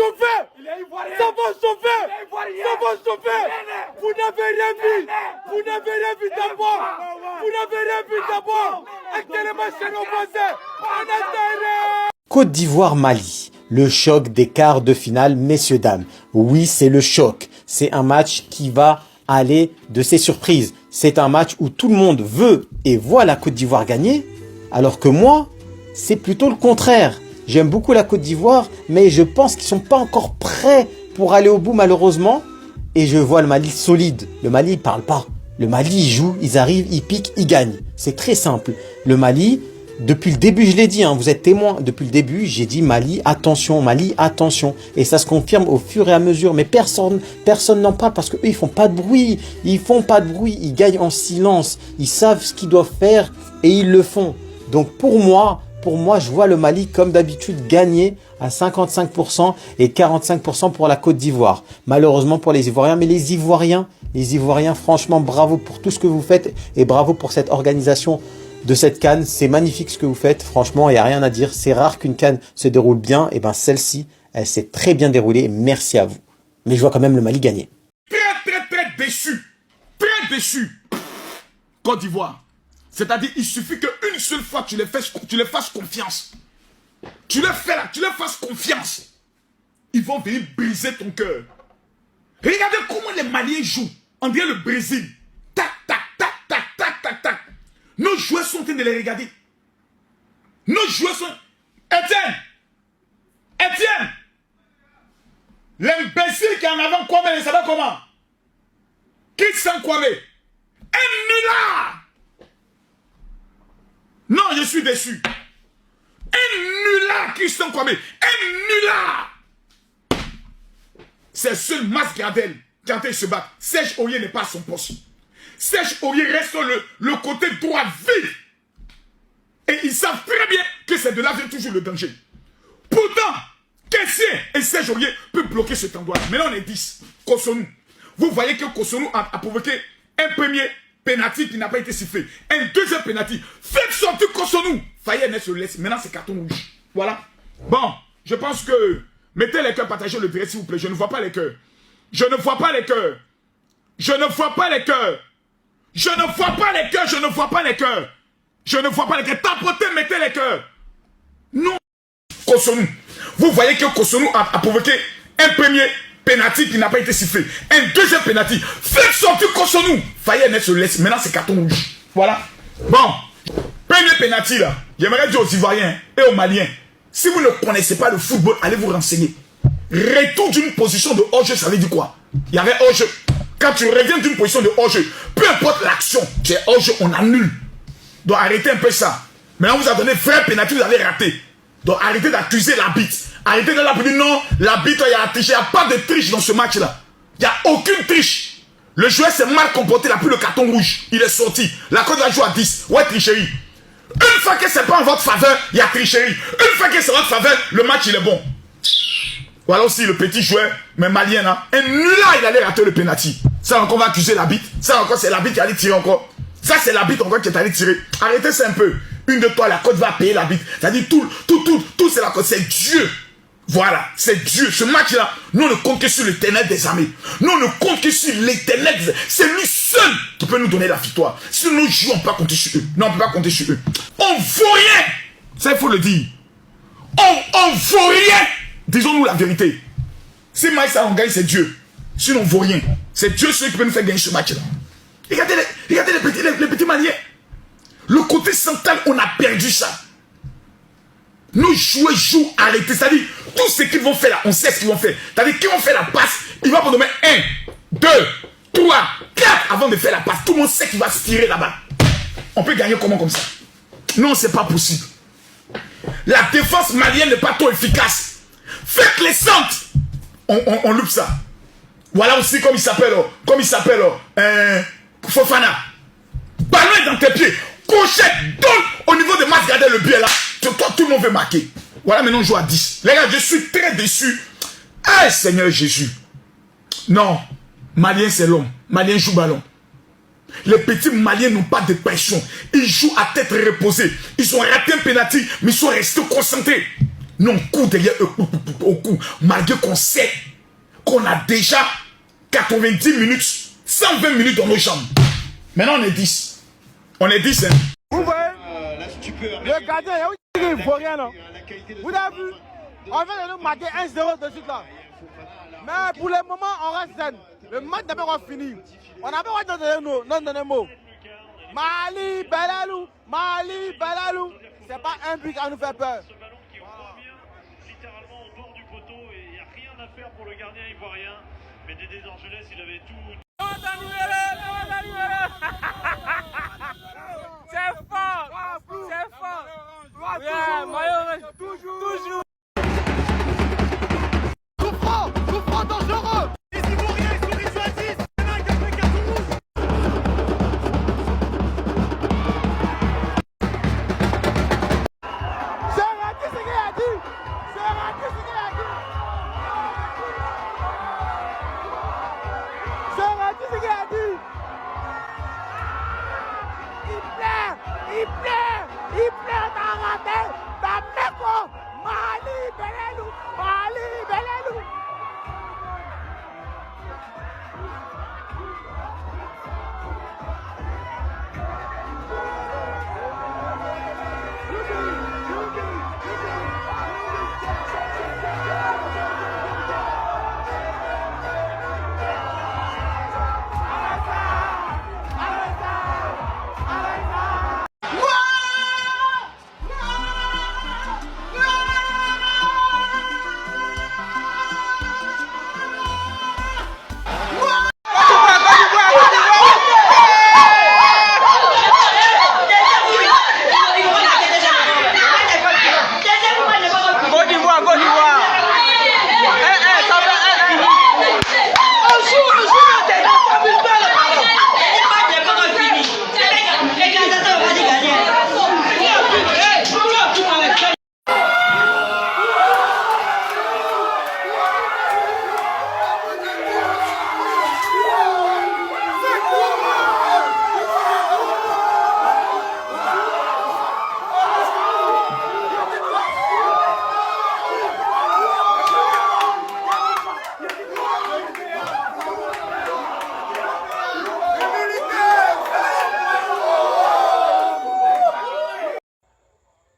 sauver. Ça va sauver. Ça va sauver. Vous n'avez rien vu. Vous n'avez rien vu d'abord. Vous n'avez rien vu d'abord. Actuellement, c'est nos voisins. On a Côte d'Ivoire-Mali, le choc des quarts de finale, messieurs, dames. Oui, c'est le choc. C'est un match qui va aller de ses surprises. C'est un match où tout le monde veut et voit la Côte d'Ivoire gagner, alors que moi, c'est plutôt le contraire. J'aime beaucoup la Côte d'Ivoire, mais je pense qu'ils sont pas encore prêts pour aller au bout, malheureusement. Et je vois le Mali solide. Le Mali, il parle pas. Le Mali, ils jouent, ils arrivent, ils piquent, ils gagnent. C'est très simple. Le Mali, depuis le début, je l'ai dit, hein, vous êtes témoins. Depuis le début, j'ai dit Mali, attention, Mali, attention. Et ça se confirme au fur et à mesure. Mais personne n'en parle parce qu'eux, ils font pas de bruit. Ils font pas de bruit. Ils gagnent en silence. Ils savent ce qu'ils doivent faire et ils le font. Donc pour moi, je vois le Mali comme d'habitude gagner à 55% et 45% pour la Côte d'Ivoire. Malheureusement pour les Ivoiriens, mais les Ivoiriens, franchement, bravo pour tout ce que vous faites et bravo pour cette organisation de cette CAN. C'est magnifique ce que vous faites. Franchement, il n'y a rien à dire. C'est rare qu'une CAN se déroule bien. Et ben celle-ci, elle s'est très bien déroulée. Merci à vous. Mais je vois quand même le Mali gagner. Très déçu. Très déçu. Côte d'Ivoire. C'est-à-dire, il suffit qu'une seule fois tu les fasses confiance. Tu les fasses confiance. Ils vont venir briser ton cœur. Regardez comment les Maliens jouent. On dirait le Brésil. Tac, tac, tac, tac, tac, tac, tac. Nos joueurs sont en train de les regarder. Nos joueurs sont... Etienne, l'imbécile qui est en avant, Kwame, ça va comment? Qui sent Kwame? Un nulard. Non, je suis déçu. Un nulard, Christian Kwame. Un nulard. C'est seul Mas Gardel qui est en train de se battre. Serge Aurier n'est pas à son poste. Serge Aurier reste sur le côté droit vide. Et ils savent très bien que c'est de là vient toujours le danger. Pourtant, Kessié et Serge Aurier peuvent bloquer cet endroit. Maintenant, on est 10. Kosonou. Vous voyez que Kosonou a provoqué un premier penalty qui n'a pas été sifflé. Un deuxième penalty. Faites sortir Kosonou. Fayenne se laisse. Maintenant, c'est carton rouge. Voilà. Bon, je pense que... Mettez les cœurs, partagez le direct, s'il vous plaît. Je ne vois pas les cœurs. Je ne vois pas les cœurs. Je ne vois pas les cœurs. Je ne vois pas les cœurs. Je ne vois pas les cœurs. Je ne vois pas les cœurs. Tapotez, mettez les cœurs. Non. Kosonou. Vous voyez que Kosonou a provoqué un premier penalty qui n'a pas été sifflé. Un deuxième penalty. Faites sortir Kosonou. Fayenne se laisse. Maintenant, c'est carton rouge. Voilà. Bon. Premier penalty là. J'aimerais dire aux Ivoiriens et aux Maliens. Si vous ne connaissez pas le football, allez vous renseigner. Retour d'une position de hors-jeu, ça veut dire quoi? Il y avait hors-jeu. Quand tu reviens d'une position de hors-jeu, peu importe l'action, tu es hors-jeu, on annule. Donc arrêtez un peu ça. Maintenant, vous avez donné vrai pénalty, vous avez raté. Donc arrêtez d'accuser l'arbitre. Arrêtez de la dire non, l'arbitre, il y a triché. Il n'y a pas de triche dans ce match-là. Il n'y a aucune triche. Le joueur s'est mal comporté, il a pris le carton rouge. Il est sorti. La Côte va jouer à 10. Ouais, tricherie. Une fois que c'est pas en votre faveur, il y a tricherie. Une fois que c'est en votre faveur, le match il est bon. Voilà aussi le petit joueur, mais malien là. Et là, il allait rater le penalty. Ça encore, on va accuser l'arbitre. Ça encore, c'est l'arbitre qui allait tirer encore. Ça, c'est l'arbitre encore qui est allé tirer. Arrêtez ça un peu. Une de toi, la Côte va payer l'arbitre. C'est-à-dire tout, c'est la Côte. C'est Dieu. Voilà, c'est Dieu. Ce match-là, nous ne comptons que sur l'éternel des armées. Nous ne comptons que sur l'éternel. C'est lui seul qui peut nous donner la victoire. Si nous jouons, on ne peut pas compter sur eux. Non, on ne peut pas compter sur eux. On ne vaut rien. Ça, il faut le dire. On ne vaut rien. Disons-nous la vérité. Si Maïssa on gagne, c'est Dieu. Sinon, on ne vaut rien. C'est Dieu seul qui peut nous faire gagner ce match-là. Regardez les petits Maliens. Le côté central, on a perdu ça. Nos joueurs jouent arrêtés. C'est-à-dire, tout ce qu'ils vont faire là, on sait ce qu'ils vont faire. C'est-à-dire, qu'ils vont faire la passe, ils vont donner 1, 2, 3, 4 avant de faire la passe. Tout le monde sait qu'il va se tirer là-bas. On peut gagner comment comme ça? Non, c'est pas possible. La défense malienne n'est pas trop efficace. Faites les centres. On loupe ça. Voilà aussi comme il s'appelle Fofana. Ballon est dans tes pieds. Crochet, donne au niveau de Mas Gardel le pied là. Tout le monde veut marquer. Voilà, maintenant on joue à 10. Les gars, je suis très déçu. Ah, Seigneur Jésus. Non, Malien c'est l'homme. Malien joue ballon. Les petits Maliens n'ont pas de pression. Ils jouent à tête reposée. Ils ont raté un penalty, mais ils sont restés concentrés. Nous, on court derrière eux, au cou, malgré qu'on sait qu'on a déjà 90 minutes, 120 minutes dans nos jambes. Maintenant, on est 10. On est 10, hein. Vous voyez le gardien, il ne faut rien, non. Vous avez vu? On vient de nous marquer 1-0 de suite là. Mais pour le moment, on reste zen. Le match d'abord va finir. On n'a pas le droit de donner nos mots. Mali, Belalou, Mali, Belalou. C'est pas un but à nous faire peur. Littéralement au bord du poteau et il n'y a rien à faire pour le gardien ivoirien. Mais Dédé d'Argelès, il avait tout. C'est fort, c'est fort. Yeah, toujours. Souffrant dangereux. Les Ivoiriens, ils sont choisissent. Il y en a un qui a fait carton rouge. C'est raté ce qu'il a dit. C'est raté ce qu'il a dit. C'est raté ce qu'il a dit. Il plaît, t'as raté. T'as fait quoi? Mali, Belalou, Mali, Belalou.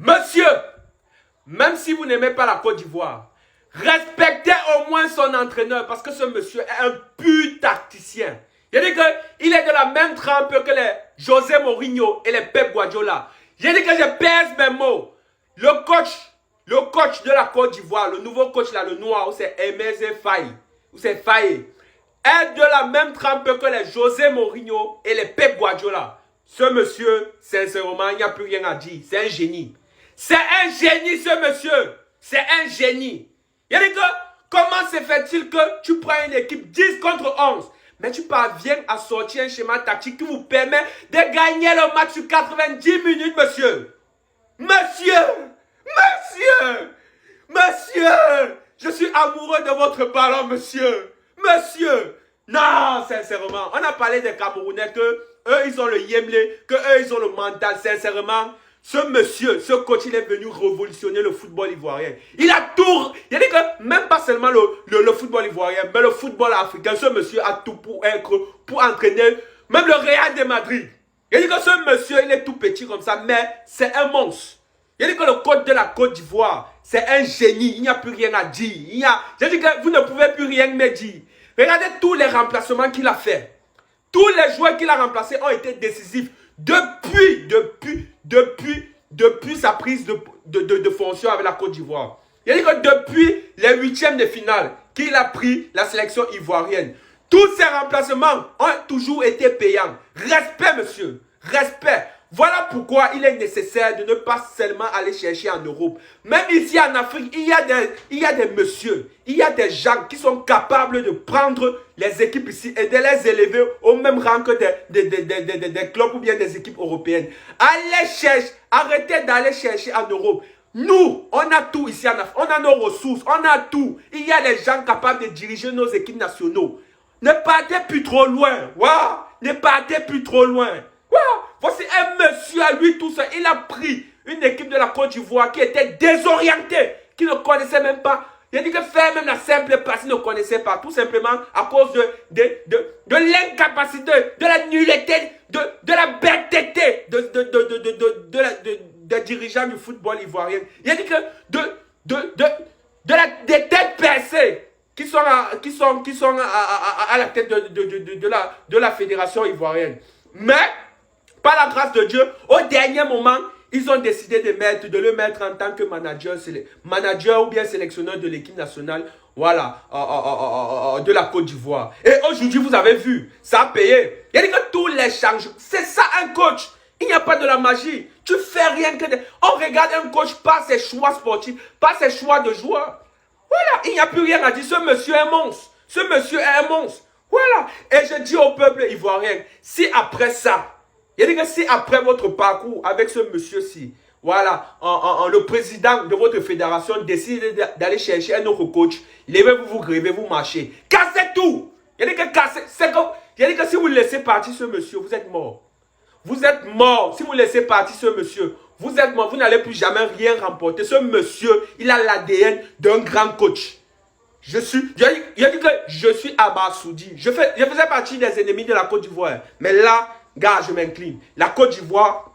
Monsieur, même si vous n'aimez pas la Côte d'Ivoire, respectez au moins son entraîneur parce que ce monsieur est un pur tacticien. Il dit qu'il est de la même trempe que les José Mourinho et les Pep Guardiola. J'ai dit que je pèse mes mots. Le coach de la Côte d'Ivoire, le nouveau coach là, le noir, où c'est Emeze Faye, où c'est Faye, est de la même trempe que les José Mourinho et les Pep Guardiola. Ce monsieur, sincèrement, il n'y a plus rien à dire. C'est un génie. C'est un génie, ce monsieur. C'est un génie. Il dit que, comment se fait-il que tu prends une équipe 10 contre 11, mais tu parviens à sortir un schéma tactique qui vous permet de gagner le match sur 90 minutes, monsieur. Monsieur, je suis amoureux de votre ballon, monsieur. Non, sincèrement, on a parlé des Camerounais que eux, ils ont le yemle, que eux, ils ont le mental, sincèrement. Ce monsieur, ce coach, il est venu révolutionner le football ivoirien. Il a tout. Il a dit que même pas seulement le football ivoirien, mais le football africain. Ce monsieur a tout pour entraîner même le Real de Madrid. Il a dit que ce monsieur, il est tout petit comme ça, mais c'est un monstre. Il a dit que le coach de la Côte d'Ivoire, c'est un génie. Il n'y a plus rien à dire. J'ai dit que vous ne pouvez plus rien me dire. Regardez tous les remplacements qu'il a fait. Tous les joueurs qu'il a remplacés ont été décisifs. Depuis sa prise de fonction avec la Côte d'Ivoire. Il a dit que depuis les huitièmes de finale qu'il a pris la sélection ivoirienne, tous ces remplacements ont toujours été payants. Respect, monsieur. Respect. Voilà pourquoi il est nécessaire de ne pas seulement aller chercher en Europe. Même ici en Afrique, il y a des messieurs, il y a des gens qui sont capables de prendre les équipes ici et de les élever au même rang que des clubs ou bien des équipes européennes. Arrêtez d'aller chercher en Europe. Nous, on a tout ici en Afrique. On a nos ressources, on a tout. Il y a des gens capables de diriger nos équipes nationales. Ne partez plus trop loin. Wow. Ne partez plus trop loin. Wow. Voici un monsieur à lui tout seul. Il a pris une équipe de la Côte d'Ivoire qui était désorientée, qui ne connaissaient même pas. Il a dit que faire même la simple passe, ils ne connaissaient pas. Tout simplement à cause de l'incapacité, de la nullité, de la bêteté des dirigeants du football ivoirien. Il a dit que des têtes percées qui sont à la tête de la fédération ivoirienne. Mais, par la grâce de Dieu, au dernier moment, ils ont décidé de le mettre en tant que manager ou bien sélectionneur de l'équipe nationale, voilà, de la Côte d'Ivoire. Et aujourd'hui, vous avez vu, ça a payé. Il y a dit que tous les changements, c'est ça un coach. Il n'y a pas de la magie. Tu fais rien que on regarde un coach par ses choix sportifs, par ses choix de joueurs. Voilà, il n'y a plus rien à dire. Ce monsieur est un monstre. Ce monsieur est un monstre. Voilà. Et je dis au peuple ivoirien, si après ça, il dit que si après votre parcours avec ce monsieur-ci, voilà, le président de votre fédération décide d'aller chercher un autre coach, levez-vous, vous grevez, vous marchez. Cassez tout. Il dit que cassez. Il dit que si vous laissez partir ce monsieur, vous êtes mort. Vous êtes mort. Si vous laissez partir ce monsieur, vous êtes mort. Vous n'allez plus jamais rien remporter. Ce monsieur, il a l'ADN d'un grand coach. Il a dit que je suis abasourdi. Je faisais partie des ennemis de la Côte d'Ivoire. Mais là, gars, je m'incline. La Côte d'Ivoire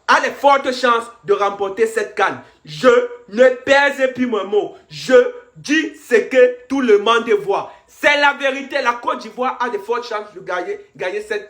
a les fortes chances de remporter cette CAN. Je ne pèse plus mon mot. Je dis ce que tout le monde voit. C'est la vérité. La Côte d'Ivoire a de fortes chances de gagner cette